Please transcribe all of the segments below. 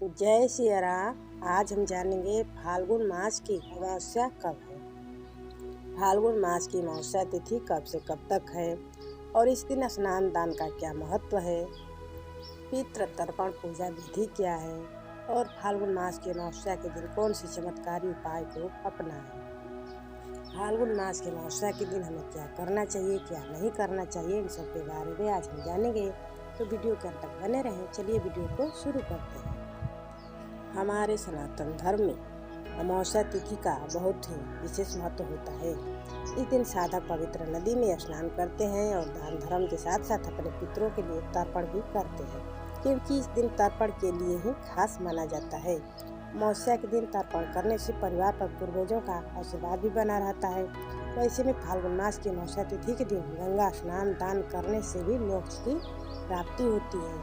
जय सिया राम। आज हम जानेंगे फाल्गुन मास की अमावस्या कब है। फाल्गुन मास की अमावस्या तिथि कब से कब तक है और इस दिन स्नान दान का क्या महत्व है, पितृ तर्पण पूजा विधि क्या है और फाल्गुन मास की अमावस्या के दिन कौन सी चमत्कारी उपाय को अपनाएं। फाल्गुन मास की अमावस्या के दिन हमें क्या करना चाहिए, क्या नहीं करना चाहिए, इन सब के बारे में आज हम जानेंगे। तो वीडियो के अंत तक बने रहें। चलिए वीडियो को शुरू करते हैं। हमारे सनातन धर्म में अमावस्या तिथि का बहुत ही विशेष महत्व होता है। इस दिन साधक पवित्र नदी में स्नान करते हैं और दान धर्म के साथ साथ अपने पितरों के लिए तर्पण भी करते हैं, क्योंकि इस दिन तर्पण के लिए ही खास माना जाता है। अमावस्या के दिन तर्पण करने से परिवार पर पूर्वजों का आशीर्वाद भी बना रहता है। वैसे में फाल्गुन मास की अमावस्या तिथि के दिन गंगा स्नान दान करने से भी मोक्ष की प्राप्ति होती है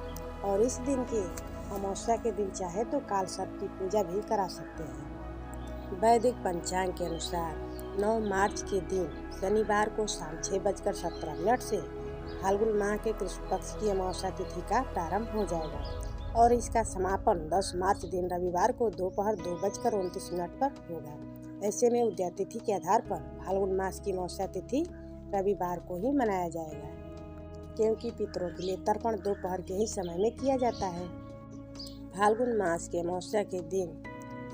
और इस दिन के अमावस्या के दिन चाहे तो काल सर्प की पूजा भी करा सकते हैं। वैदिक पंचांग के अनुसार 9 मार्च के दिन शनिवार को शाम 6:17 से फाल्गुन माह के कृष्ण पक्ष की अमावस्या तिथि का प्रारंभ हो जाएगा और इसका समापन 10 मार्च दिन रविवार को दोपहर 2:29 पर होगा। ऐसे में उदया तिथि के आधार पर फाल्गुन मास की अमावस्या तिथि रविवार को ही मनाया जाएगा, क्योंकि पितरों के लिए तर्पण दोपहर के ही समय में किया जाता है। फाल्गुन मास के अमावस्या के दिन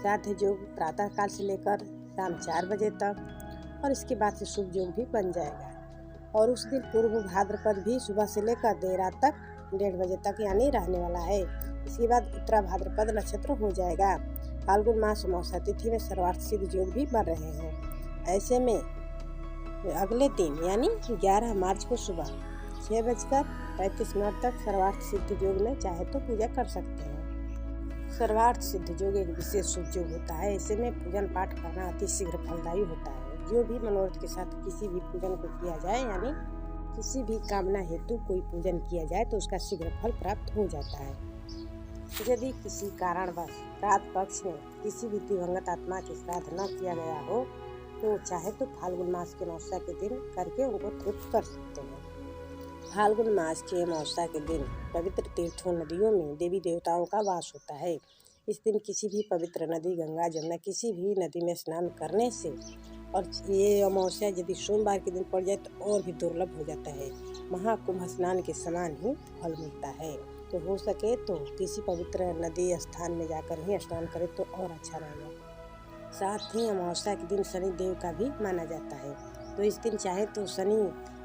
श्राद्ध योग प्रातः काल से लेकर शाम 4 बजे तक और इसके बाद से शुभ योग भी बन जाएगा और उस दिन पूर्व भाद्रपद भी सुबह से लेकर देर रात तक 1:30 बजे तक यानी रहने वाला है। इसके बाद उत्तरा भाद्रपद नक्षत्र हो जाएगा। फाल्गुन मास अमावस्या तिथि में सर्वार्थ सिद्ध योग भी बन रहे हैं। ऐसे में अगले दिन यानी 11 मार्च को सुबह 6:35 तक सर्वार्थ सिद्ध योग में चाहे तो पूजा कर सकते हैं। सर्वार्थ सिद्ध योग एक विशेष शुभ योग होता है। ऐसे में पूजन पाठ करना अति शीघ्र फलदायी होता है। जो भी मनोरथ के साथ किसी भी पूजन को किया जाए यानी किसी भी कामना हेतु कोई पूजन किया जाए तो उसका शीघ्र फल प्राप्त हो जाता है। यदि किसी कारणवश श्राद्ध पक्ष में किसी भी दिवंगत आत्मा के श्राद्ध न किया गया हो तो चाहे तो फाल्गुन मास के अमावस्या के दिन करके उनको तृप्त कर सकते हैं। फाल्गुन मास की अमावस्या के दिन पवित्र तीर्थों नदियों में देवी देवताओं का वास होता है। इस दिन किसी भी पवित्र नदी गंगा जमुना किसी भी नदी में स्नान करने से और ये अमावस्या यदि सोमवार के दिन पड़ जाए तो और भी दुर्लभ हो जाता है। महाकुंभ स्नान के समान ही फल मिलता है। तो हो सके तो किसी पवित्र नदी स्थान में जाकर ही स्नान करें तो और अच्छा रहेगा। साथ ही अमावस्या के दिन शनि देव का भी माना जाता है, तो इस दिन चाहे तो शनि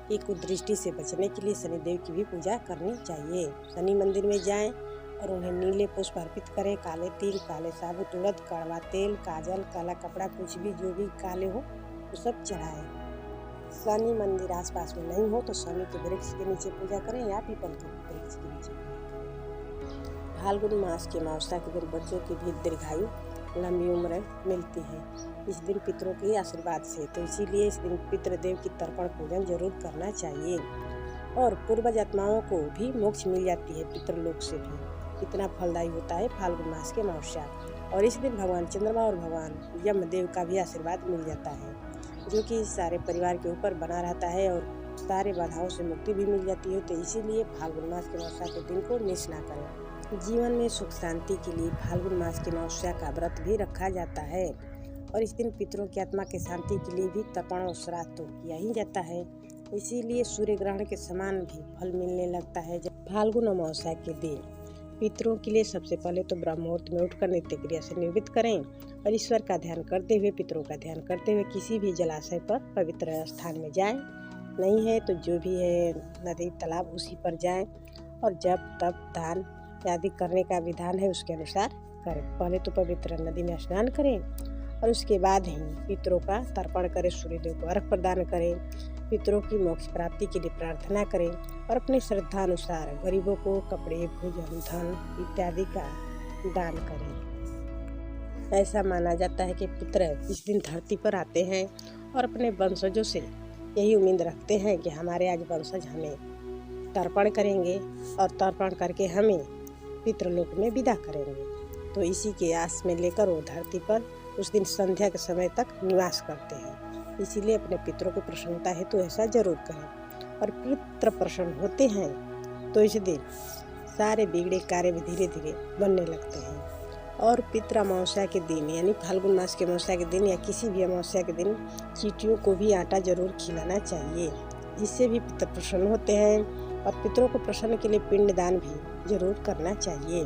की कुदृष्टि से बचने के लिए शनि देव की भी पूजा करनी चाहिए। शनि मंदिर में जाएं और उन्हें नीले पुष्प अर्पित करें। काले तिल, काले साबुत उड़द, कड़वा तेल, काजल, काला कपड़ा, कुछ भी जो भी काले हो वो सब चढ़ाएं। शनि मंदिर आसपास में नहीं हो तो शनि के वृक्ष के नीचे पूजा करें या पीपल के वृक्ष के नीचे पूजा करें। फाल्गुन मास की अमावस्या के दिन बच्चों की भी दीर्घायु लंबी उम्र मिलती है इस दिन पितरों के आशीर्वाद से, तो इसीलिए इस दिन पितृदेव की तर्पण पूजन जरूर करना चाहिए और पूर्वज आत्माओं को भी मोक्ष मिल जाती है पितृलोक से भी। इतना फलदायी होता है फाल्गुन मास के अमावस्या और इस दिन भगवान चंद्रमा और भगवान यमदेव का भी आशीर्वाद मिल जाता है, जो कि सारे परिवार के ऊपर बना रहता है और सारे बाधाओं से मुक्ति भी मिल जाती है। तो इसीलिए फाल्गुन मास के अमावस्या के दिन को मिस ना करें। जीवन में सुख शांति के लिए फाल्गुन मास की अमावस्या का व्रत भी रखा जाता है और इस दिन पितरों की आत्मा के शांति के लिए भी तर्पण और श्राद्ध तो किया ही जाता है। इसीलिए सूर्य ग्रहण के समान भी फल मिलने लगता है। जब फाल्गुन अमावस्या के दिन पितरों के लिए सबसे पहले तो ब्रह्म मुहूर्त में उठकर नित्य क्रिया से निवृत्त करें और ईश्वर का ध्यान करते हुए पितरों का ध्यान करते हुए किसी भी जलाशय पर पवित्र स्थान में जाएं। नहीं है तो जो भी है नदी तालाब उसी पर जाएं और जब तब दान आदि करने का विधान है उसके अनुसार करें। पहले तो पवित्र नदी में स्नान करें और उसके बाद ही पितरों का तर्पण करें, सूर्यदेव को अर्घ प्रदान करें, पितरों की मोक्ष प्राप्ति के लिए प्रार्थना करें और अपनी श्रद्धा अनुसार गरीबों को कपड़े, भोजन, धन इत्यादि का दान करें। ऐसा माना जाता है कि पितर इस दिन धरती पर आते हैं और अपने वंशजों से यही उम्मीद रखते हैं कि हमारे आज वंशज हमें तर्पण करेंगे और तर्पण करके हमें पितृलोक में विदा करेंगे। तो इसी के आस में लेकर वो धरती पर उस दिन संध्या के समय तक निवास करते हैं। इसीलिए अपने पितरों को प्रसन्नता है तो ऐसा जरूर करें और पितृ प्रसन्न होते हैं तो इस दिन सारे बिगड़े कार्य भी धीरे धीरे बनने लगते हैं और पितृ अमावस्या के दिन यानी फाल्गुन मास के अमावस्या के दिन या किसी भी अमावस्या के दिन चींटियों को भी आटा जरूर खिलाना चाहिए। इससे भी पितृ प्रसन्न होते हैं और पितरों को प्रसन्न के लिए पिंडदान भी जरूर करना चाहिए।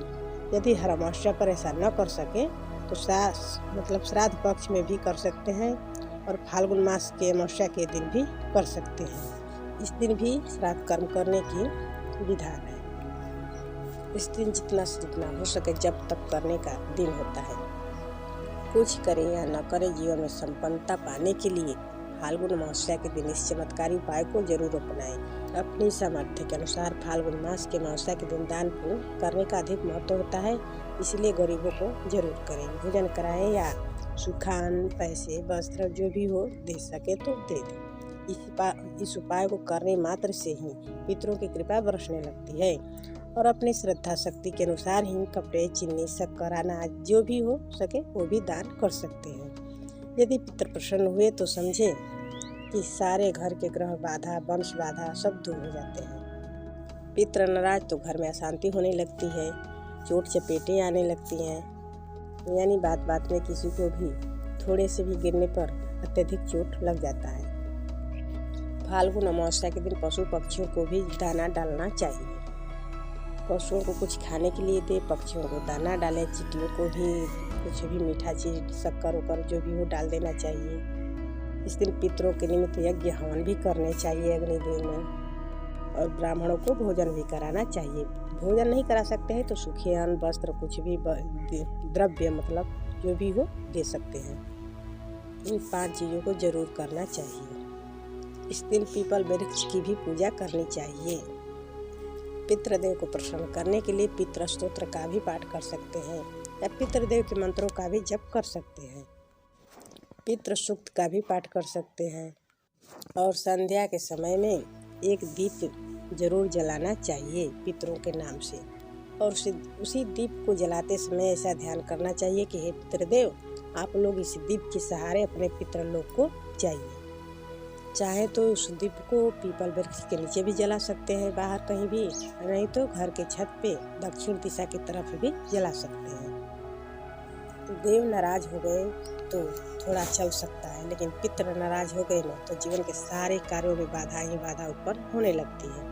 यदि हर अमावस्या पर ऐसा न कर सके तो श्राद्ध पक्ष में भी कर सकते हैं और फाल्गुन मास के अमावस्या के दिन भी कर सकते हैं। इस दिन भी श्राद्ध कर्म करने की विधान है। इस दिन जितना हो सके जब तक करने का दिन होता है। कुछ करें या न करें, जीवन में संपन्नता पाने के लिए फाल्गुन अमावस्या के दिन इस चमत्कारी उपाय को जरूर अपनाएं। अपनी सामर्थ्य के अनुसार फाल्गुन मास के अमावस्या के दिन दान पुण्य करने का अधिक महत्व होता है, इसलिए गरीबों को जरूर करें। भोजन कराएं या सुखान, पैसे, वस्त्र जो भी हो दे सके तो दे दें। इस उपाय को करने मात्र से ही पितरों की कृपा बरसने लगती है और अपनी श्रद्धा शक्ति के अनुसार ही कपड़े, चीनी, शक्कर, अनाज जो भी हो सके वो भी दान कर सकते हैं। यदि पितर प्रसन्न हुए तो समझे कि सारे घर के ग्रह बाधा, वंश बाधा सब दूर हो जाते हैं। पितर नाराज तो घर में अशांति होने लगती है, चोट चपेटें आने लगती हैं, यानी बात बात में किसी को भी थोड़े से भी गिरने पर अत्यधिक चोट लग जाता है। फाल्गुन अमावस्या के दिन पशु पक्षियों को भी दाना डालना चाहिए। पशुओं को कुछ खाने के लिए दे, पक्षियों को दाना डालें, चींटियों को भी कुछ भी मीठा चीज, शक्कर उकर जो भी हो डाल देना चाहिए। इस दिन पितरों के निमित्त यज्ञ हवन भी करने चाहिए अग्निदेव में, और ब्राह्मणों को भोजन भी कराना चाहिए। भोजन नहीं करा सकते हैं तो सूखे अन्न, वस्त्र, कुछ भी द्रव्य जो भी हो दे सकते हैं। इन 5 चीज़ों को जरूर करना चाहिए। इस दिन पीपल वृक्ष की भी पूजा करनी चाहिए। पितृदेव को प्रसन्न करने के लिए पितृ स्तोत्र का भी पाठ कर सकते हैं या पितृदेव के मंत्रों का भी जप कर सकते हैं। पितृ सूक्त का भी पाठ कर सकते हैं और संध्या के समय में एक दीप जरूर जलाना चाहिए पितरों के नाम से, और उसी दीप को जलाते समय ऐसा ध्यान करना चाहिए कि हे पितृदेव, आप लोग इस दीप के सहारे अपने पितृलोक को जाइए। चाहे तो उस दीप को पीपल वृक्ष के नीचे भी जला सकते हैं, बाहर कहीं भी, नहीं तो घर के छत पे दक्षिण दिशा की तरफ भी जला सकते हैं। तो देव नाराज हो गए तो थोड़ा चल सकता है, लेकिन पितृ नाराज हो गए ना तो जीवन के सारे कार्यों में बाधा ही बाधा ऊपर होने लगती है।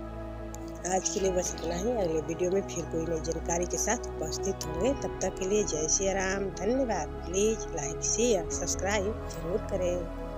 आज के लिए बस इतना ही। अगले वीडियो में फिर कोई नई जानकारी के साथ उपस्थित होंगे। तब तक के लिए जय श्री राम, धन्यवाद। प्लीज लाइक, शेयर, सब्सक्राइब जरूर करें।